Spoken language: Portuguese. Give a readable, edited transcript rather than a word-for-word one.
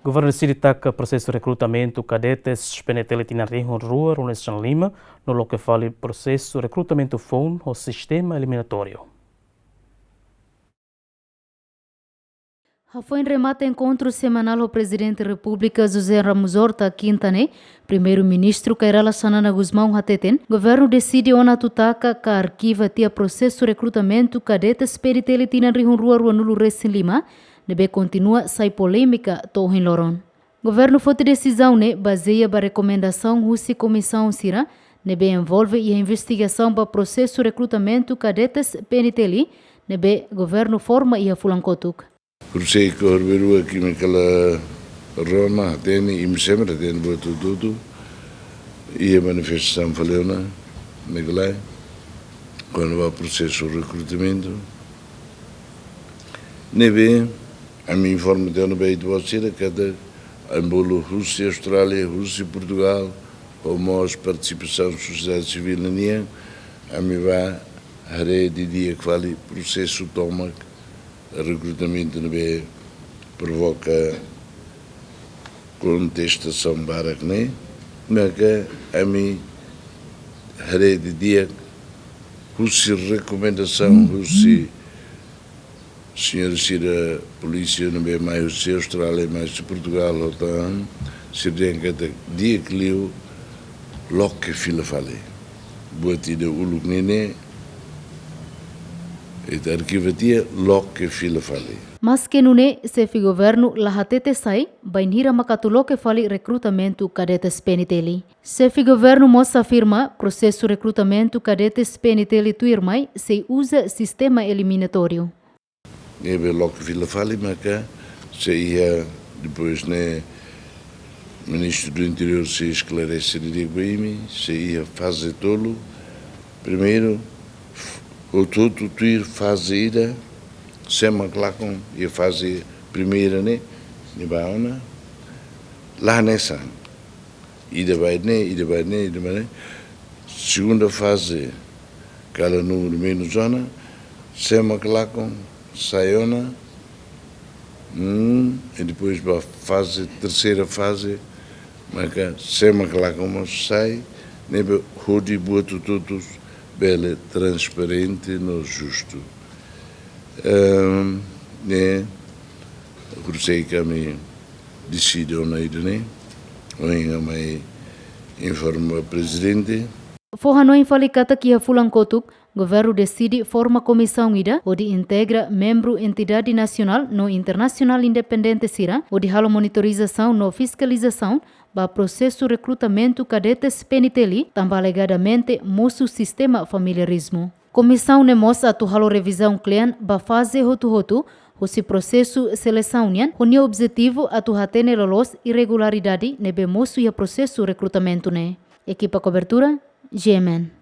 Governu decide taka prosesu rekrutamentu Kadetes PNTL na região rua Runeshan Lima, no loke fali prosesu rekrutamentu foun o Sistema Eliminatoriu. Foi em remate encontro semanal o Presidente da República José Ramos Horta Quintane, Primeiro-Ministro Kairala Sanana Guzmão Hateten, Governu decide ona tutaka ka arquiva tia processo recrutamento Kadetes PNTL na região rua Nulu Resin Lima, nebe continua sai polêmica to em Loron. Governu foi decisão ne baseia ba recomendação Russi Comissão Sira, nebe envolve e a investigação ba processo recrutamento Kadetes PNTL, nebe Governu forma e a fulankotuk. Prosesu Governu aqui naquela Roma, tem e sempre tem boto tudo e a manifestação falou na naquela quando vai processo de recrutamento neve a minha informação no meio de você cada embolo Rússia, Austrália, Rússia, Portugal como a participação da sociedade civil na linha a mim vai a rede dia que fali processo toma recrutamento neve provoca contestação barak né maka a mim a rede dia Rússia recomendação Rússia senhor Sira polícia no meio mais de Austrália mais de Portugal então se tem que dia que liu loke fali buat ide uluk nene et arquivatia loke fali. Mas que nune se fi governu lahatete sai bainhira makatuloke fali recrutamento Kadetes PNTL. Se fi governu mos afirma processo recrutamento Kadetes PNTL tuirmai se usa Sistema Eliminatoriu. Nebe loke fali maka se ia depois né ministro do interior se esclarece de Governu se ia fazer tolo primeiro o tudo tuir fazer sema clacon ia fazer primeira né nibauna lá nessa ida vai né segunda fase cada número menos zona sema clacon saiona e depois para fase terceira fase mas sema clacon sai nebe rodi boto todos bela transparente no justo né cruzei que me decide ou não né ou me informa o presidente Forra no infalicata que a fulankotuk Governu decide forma comissão ida onde integra membro entidade nacional no internacional independente sira onde halo monitorização no fiscalização ba processo recrutamento Kadetes PNTL também alegadamente moço sistema familiarismo. Comissão ne mos atu halo revisão clean ba fase hotu o processo seleção nian o objetivo atu hatene lolos irregularidade nebe moço e processo recrutamento ne. Equipa cobertura GMN.